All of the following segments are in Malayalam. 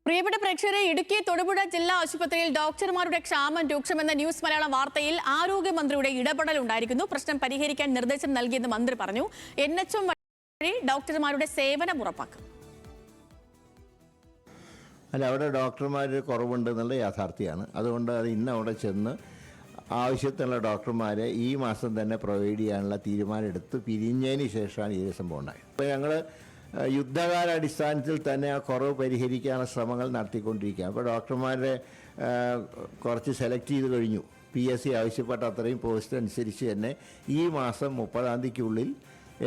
പ്രിയപ്പെട്ട പ്രേക്ഷകരെ, ഇടുക്കി തൊടുപുഴ ജില്ലാ ആശുപത്രിയിൽ ഡോക്ടർമാരുടെ ക്ഷാമം രൂക്ഷമെന്ന ന്യൂസ് മലയാളം വാർത്തയിൽ ആരോഗ്യമന്ത്രിയുടെ ഇടപെടൽ ഉണ്ടായിരിക്കുന്നു. പ്രശ്നം പരിഹരിക്കാൻ നിർദ്ദേശം നൽകിയെന്ന് മന്ത്രി പറഞ്ഞു. NHM വഴി ഡോക്ടർമാരുടെ സേവനം ഉറപ്പാക്കും. അല്ല, അവിടെ ഡോക്ടർമാർ കുറവുണ്ടെന്നുള്ള യാഥാർത്ഥ്യമാണ്. അതുകൊണ്ട് അത് ഇന്ന് അവിടെ ചെന്ന് ആവശ്യത്തിനുള്ള ഡോക്ടർമാരെ ഈ മാസം തന്നെ പ്രൊവൈഡ് ചെയ്യാനുള്ള തീരുമാനം എടുത്ത് പിരിഞ്ഞതിന് ശേഷമാണ് ഈ സംഭവം ഉണ്ടായത്. അപ്പോൾ ഞങ്ങൾ യുദ്ധകാലാടിസ്ഥാനത്തിൽ തന്നെ ആ കുറവ് പരിഹരിക്കാനുള്ള ശ്രമങ്ങൾ നടത്തിക്കൊണ്ടിരിക്കുകയാണ്. അപ്പോൾ ഡോക്ടർമാരെ കുറച്ച് സെലക്ട് ചെയ്ത് കഴിഞ്ഞു. PSC ആവശ്യപ്പെട്ട അത്രയും പോസ്റ്റ് അനുസരിച്ച് തന്നെ ഈ മാസം 30-ാം തീയതിക്കുള്ളിൽ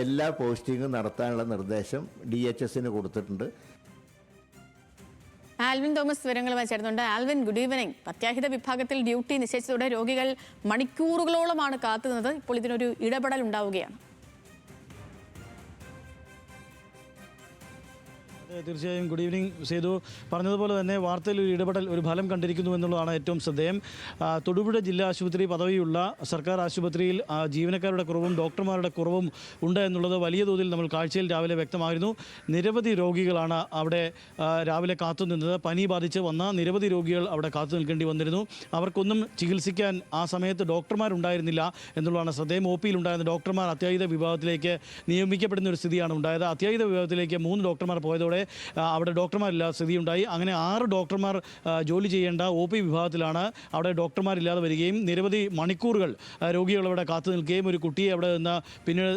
എല്ലാ പോസ്റ്റിങ്ങും നടത്താനുള്ള നിർദ്ദേശം DHSന് കൊടുത്തിട്ടുണ്ട്. ആൽവിൻ തോമസ് വിവരങ്ങളുമായി ചേർന്നുണ്ട്. Alvin, good evening. അത്യാഹിത വിഭാഗത്തിൽ ഡ്യൂട്ടി നിശ്ചയിച്ചതോടെ രോഗികൾ മണിക്കൂറുകളോളമാണ് കാത്തുനിന്നത്. ഇപ്പോൾ ഇതിനൊരു ഇടപെടൽ ഉണ്ടാവുകയാണ്. തീർച്ചയായും ഗുഡ് ഈവനിങ് സേതു. പറഞ്ഞതുപോലെ തന്നെ വാർത്തയിൽ ഒരു ഇടപെടൽ, ഒരു ഫലം കണ്ടിരിക്കുന്നു എന്നുള്ളതാണ് ഏറ്റവും ശ്രദ്ധേയം. തൊടുപുഴ ജില്ലാ ആശുപത്രി പദവിയുള്ള സർക്കാർ ആശുപത്രിയിൽ ജീവനക്കാരുടെ കുറവും ഡോക്ടർമാരുടെ കുറവും ഉണ്ട് എന്നുള്ളത് വലിയ തോതിൽ നമ്മൾ കാഴ്ചയിൽ രാവിലെ വ്യക്തമായിരുന്നു. നിരവധി രോഗികളാണ് അവിടെ രാവിലെ കാത്തുനിന്നത്. പനി ബാധിച്ച് വന്ന നിരവധി രോഗികൾ അവിടെ കാത്തു നിൽക്കേണ്ടി വന്നിരുന്നു. അവർക്കൊന്നും ചികിത്സിക്കാൻ ആ സമയത്ത് ഡോക്ടർമാരുണ്ടായിരുന്നില്ല എന്നുള്ളതാണ് ശ്രദ്ധേയം. OPയിൽ ഉണ്ടായിരുന്ന ഡോക്ടർമാർ അത്യാഹിത വിഭാഗത്തിലേക്ക് നിയമിക്കപ്പെടുന്ന ഒരു സ്ഥിതിയാണ് ഉണ്ടായത്. അത്യാഹിത വിഭാഗത്തിലേക്ക് 3 ഡോക്ടർമാർ പോയതോടെ അവിടെ ഡോക്ടർമാരില്ലാത്ത സ്ഥിതിയുണ്ടായി. അങ്ങനെ 6 ഡോക്ടർമാർ ജോലി ചെയ്യേണ്ട OP വിഭാഗത്തിലാണ് അവിടെ ഡോക്ടർമാരില്ലാതെ വരികയും നിരവധി മണിക്കൂറുകൾ രോഗികൾ അവിടെ കാത്തു നിൽക്കുകയും ഒരു കുട്ടിയെ അവിടെ നിന്ന് പിന്നീട്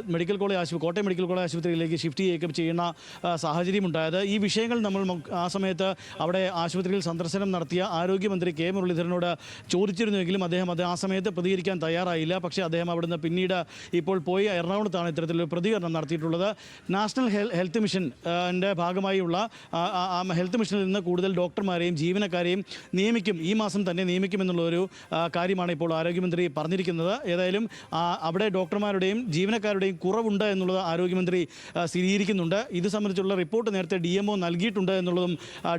കോട്ടയം മെഡിക്കൽ കോളേജ് ആശുപത്രിയിലേക്ക് ഷിഫ്റ്റ് ചെയ്യുകയും ചെയ്യുന്ന സാഹചര്യം ഉണ്ടായത്. ഈ വിഷയങ്ങൾ നമ്മൾ ആ സമയത്ത് അവിടെ ആശുപത്രിയിൽ സന്ദർശനം നടത്തിയ ആരോഗ്യമന്ത്രി K മുരളീധരനോട് ചോദിച്ചിരുന്നുവെങ്കിലും അദ്ദേഹം ആ സമയത്ത് പ്രതികരിക്കാൻ തയ്യാറായില്ല. പക്ഷേ അദ്ദേഹം അവിടുന്ന് പിന്നീട് ഇപ്പോൾ പോയി എറണാകുളത്താണ് ഇത്തരത്തിലൊരു പ്രതികരണം നടത്തിയിട്ടുള്ളത്. നാഷണൽ ഹെൽത്ത് മിഷൻ്റെ ഭാഗമായുള്ള ഹെൽത്ത് മിഷനിൽ നിന്ന് കൂടുതൽ ഡോക്ടർമാരെയും ജീവനക്കാരെയും നിയമിക്കും, ഈ മാസം തന്നെ നിയമിക്കുമെന്നുള്ളൊരു കാര്യമാണ് ഇപ്പോൾ ആരോഗ്യമന്ത്രി പറഞ്ഞിരിക്കുന്നത്. ഏതായാലും അവിടെ ഡോക്ടർമാരുടെയും ജീവനക്കാരുടെയും കുറവുണ്ട് എന്നുള്ളത് ആരോഗ്യമന്ത്രി സ്ഥിരീകരിക്കുന്നുണ്ട്. ഇത് സംബന്ധിച്ചുള്ള റിപ്പോർട്ട് നേരത്തെ DMO നൽകിയിട്ടുണ്ട് എന്നുള്ളതും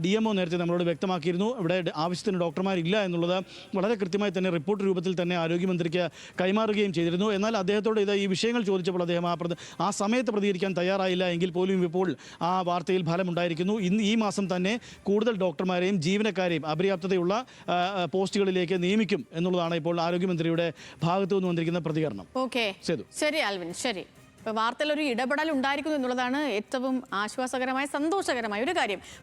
DMO നേരത്തെ നമ്മളോട് വ്യക്തമാക്കിയിരുന്നു. ഇവിടെ ആവശ്യത്തിന് ഡോക്ടർമാരില്ല എന്നുള്ളത് വളരെ കൃത്യമായി തന്നെ റിപ്പോർട്ട് രൂപത്തിൽ തന്നെ ആരോഗ്യമന്ത്രിക്ക് കൈമാറുകയും ചെയ്തിരുന്നു. എന്നാൽ അദ്ദേഹത്തോട് ഈ വിഷയങ്ങൾ ചോദിച്ചപ്പോൾ അദ്ദേഹം ആ സമയത്ത് പ്രതികരിക്കാൻ തയ്യാറായില്ല. എങ്കിൽ പോലും ഇപ്പോൾ ആ വാർത്തയിൽ ഫലമുണ്ടായിരിക്കുന്നു. ഈ മാസം തന്നെ കൂടുതൽ ഡോക്ടർമാരെയും ജീവനക്കാരെയും അപര്യാപ്തതയുള്ള പോസ്റ്റുകളിലേക്ക് നിയമിക്കും എന്നുള്ളതാണ് ഇപ്പോൾ ആരോഗ്യമന്ത്രിയുടെ ഭാഗത്തു നിന്ന് വന്നിരിക്കുന്ന പ്രതികരണം. ശരി ആൽവിൻ, ശരി. വാർത്തയിൽ ഒരു ഇടപെടൽ ഉണ്ടായിരിക്കുന്നു എന്നുള്ളതാണ് ഏറ്റവും ആശ്വാസകരമായ, സന്തോഷകരമായ ഒരു കാര്യം.